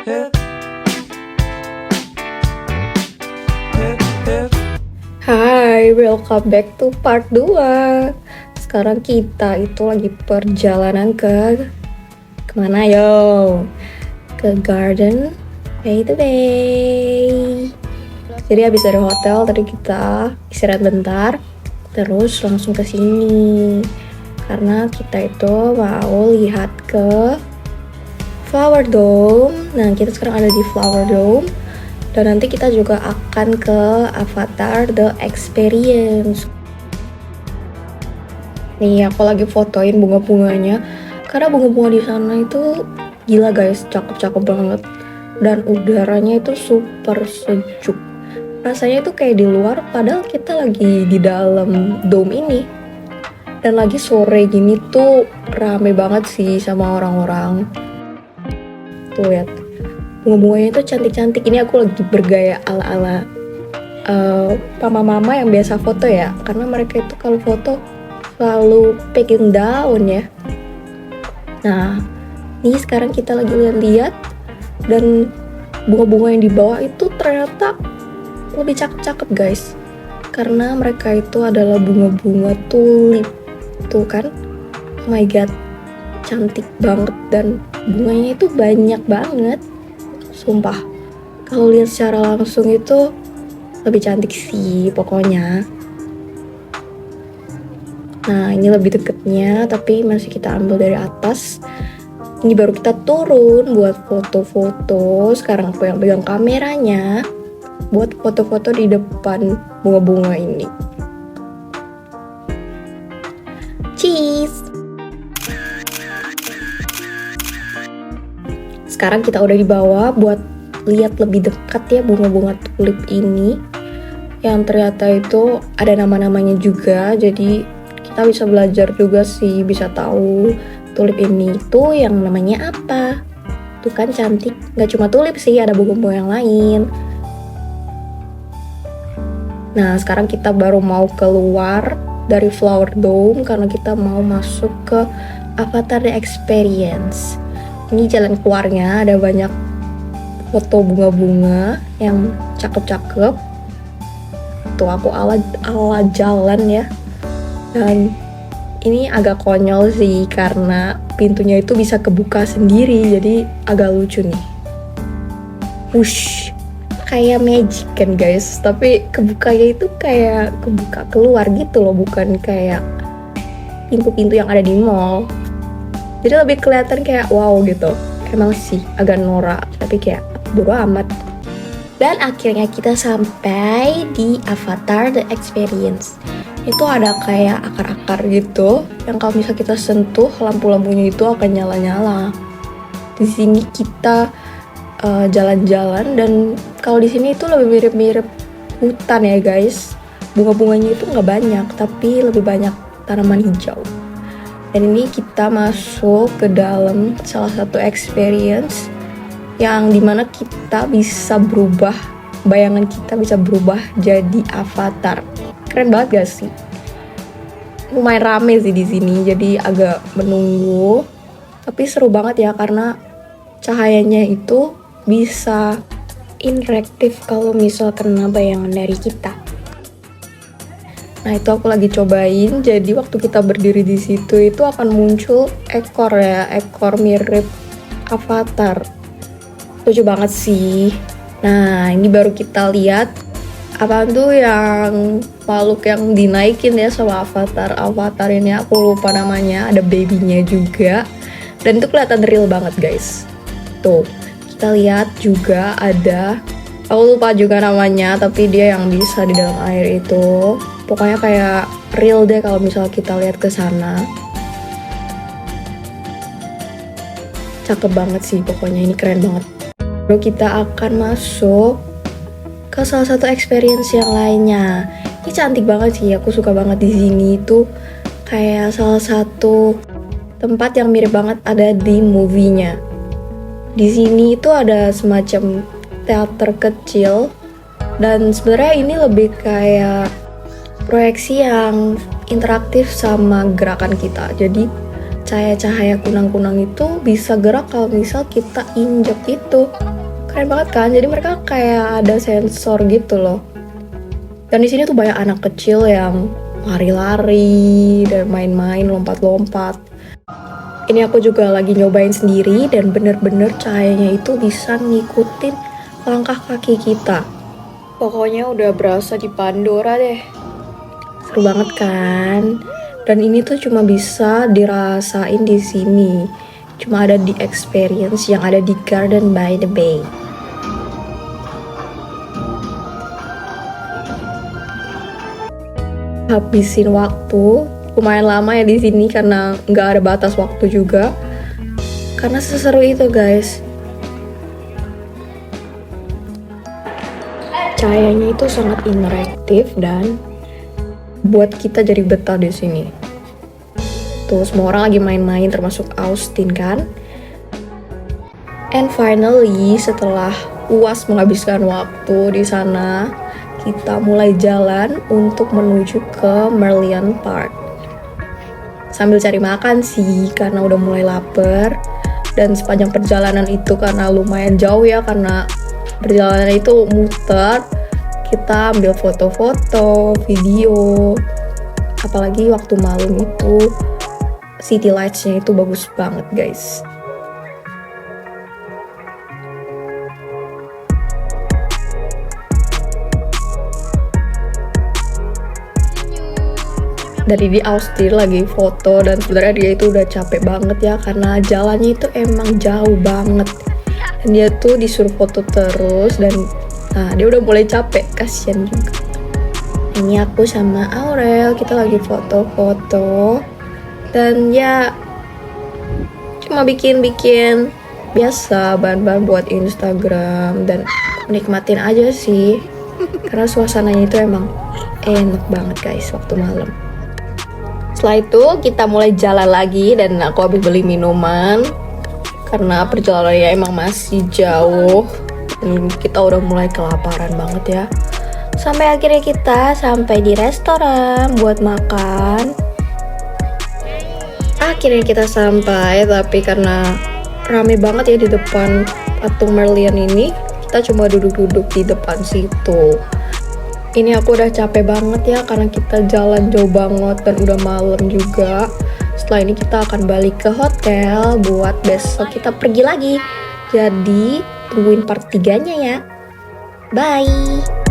Hai, welcome back to part 2. Sekarang kita itu lagi perjalanan ke kemana yo? Ke Garden Bay to Bay. Jadi habis dari hotel tadi kita istirahat bentar, terus langsung ke sini. Karena kita itu mau lihat ke Flower Dome. Nah, kita sekarang ada di Flower Dome. Dan nanti kita juga akan ke Avatar The Experience. Nih, aku lagi fotoin bunga-bunganya. Karena bunga-bunga di sana itu gila guys, cakep-cakep banget. Dan udaranya itu super sejuk. Rasanya itu kayak di luar, padahal kita lagi di dalam dome ini. Dan lagi sore gini tuh rame banget sih sama orang-orang. Tuh lihat. Bunga-bunganya itu cantik-cantik. Ini aku lagi bergaya ala-ala mama-mama yang biasa foto ya. Karena mereka itu kalau foto selalu pegang daun ya. Nah, ini sekarang kita lagi lihat-lihat. Dan bunga-bunga yang di bawah itu ternyata lebih cakep-cakep guys. Karena mereka itu adalah bunga-bunga tulip. Tuh kan, oh my god, cantik banget. Dan bunganya itu banyak banget. Sumpah, kalau lihat secara langsung itu lebih cantik sih pokoknya. Nah, ini lebih deketnya, tapi masih kita ambil dari atas. Ini baru kita turun buat foto-foto. Sekarang aku yang pegang kameranya buat foto-foto di depan bunga-bunga ini. Cheese! Sekarang kita udah di bawah buat lihat lebih dekat ya bunga-bunga tulip ini. Yang ternyata itu ada nama-namanya juga, jadi kita bisa belajar juga sih, bisa tahu tulip ini tuh yang namanya apa. Tuh kan cantik, gak cuma tulip sih, ada bunga-bunga yang lain. Nah, sekarang kita baru mau keluar dari Flower Dome karena kita mau masuk ke Avatar The Experience. Ini jalan keluarnya, ada banyak foto bunga-bunga yang cakep-cakep. Tuh aku ala jalan ya. Dan ini agak konyol sih karena pintunya itu bisa kebuka sendiri, jadi agak lucu nih. Wush, kayak magic kan guys, tapi kebukanya itu kayak kebuka keluar gitu loh, bukan kayak pintu-pintu yang ada di mall. Jadi lebih kelihatan kayak wow gitu. Emang sih agak norak, tapi kayak bodo amat. Dan akhirnya kita sampai di Avatar The Experience. Itu ada kayak akar-akar gitu, yang kalau misalnya kita sentuh, lampu-lampunya itu akan nyala-nyala. Di sini kita jalan-jalan, dan kalau di sini itu lebih mirip-mirip hutan ya guys. Bunga-bunganya itu nggak banyak, tapi lebih banyak tanaman hijau. Dan ini kita masuk ke dalam salah satu experience yang dimana kita bisa berubah, bayangan kita bisa berubah jadi avatar. Keren banget gak sih? Lumayan rame sih di sini, jadi agak menunggu. Tapi seru banget ya karena cahayanya itu bisa interaktif kalau misal kena bayangan dari kita. Nah, itu aku lagi cobain. Jadi waktu kita berdiri di situ itu akan muncul ekor ya, ekor mirip avatar. Lucu banget sih. Nah, ini baru kita lihat apa tuh yang makhluk yang dinaikin ya sama avatar. Avatar ini aku lupa namanya, ada babynya juga. Dan itu kelihatan real banget guys. Tuh, kita lihat juga ada, aku lupa juga namanya, tapi dia yang bisa di dalam air itu. Pokoknya kayak real deh kalau misalnya kita lihat ke sana. Cakep banget sih, pokoknya ini keren banget. Lalu kita akan masuk ke salah satu experience yang lainnya. Ini cantik banget sih, aku suka banget di sini tuh kayak salah satu tempat yang mirip banget ada di movie-nya. Di sini itu ada semacam teater kecil, dan sebenarnya ini lebih kayak proyeksi yang interaktif sama gerakan kita. Jadi cahaya-cahaya kunang-kunang itu bisa gerak kalau misal kita injek itu. Keren banget kan? Jadi mereka kayak ada sensor gitu loh. Dan di sini tuh banyak anak kecil yang lari-lari dan main-main, lompat-lompat. Ini aku juga lagi nyobain sendiri dan bener-bener cahayanya itu bisa ngikutin langkah kaki kita. Pokoknya udah berasa di Pandora deh. Seru banget kan? Dan ini tuh cuma bisa dirasain di sini. Cuma ada di experience yang ada di Garden by the Bay. Habisin waktu lumayan lama ya di sini karena nggak ada batas waktu juga. Karena seseru itu guys. Cahayanya itu sangat interaktif dan buat kita jadi betah di sini. Tuh semua orang lagi main-main termasuk Austin kan. And finally setelah puas menghabiskan waktu di sana, kita mulai jalan untuk menuju ke Merlion Park. Sambil cari makan sih, karena udah mulai lapar. Dan sepanjang perjalanan itu karena lumayan jauh ya, karena perjalanan itu muter. Kita ambil foto-foto, video. Apalagi waktu malam itu, city lights-nya itu bagus banget guys. Dari di Austin lagi foto dan sebenarnya dia itu udah capek banget ya karena jalannya itu emang jauh banget dan dia tuh disuruh foto terus dan dia udah mulai capek, kasihan juga. Ini aku sama Aurel, kita lagi foto-foto dan ya cuma bikin-bikin biasa bahan-bahan buat Instagram dan nikmatin aja sih karena suasananya itu emang enak banget guys waktu malam. Setelah itu kita mulai jalan lagi dan aku habis beli minuman karena perjalanannya emang masih jauh dan kita udah mulai kelaparan banget ya. Sampai akhirnya kita sampai di restoran buat makan. Akhirnya kita sampai, tapi karena rame banget ya di depan patung Merlion ini, kita cuma duduk-duduk di depan situ. Ini aku udah capek banget ya karena kita jalan jauh banget dan udah malam juga. Setelah ini kita akan balik ke hotel buat besok kita pergi lagi. Jadi tungguin part 3-nya ya. Bye!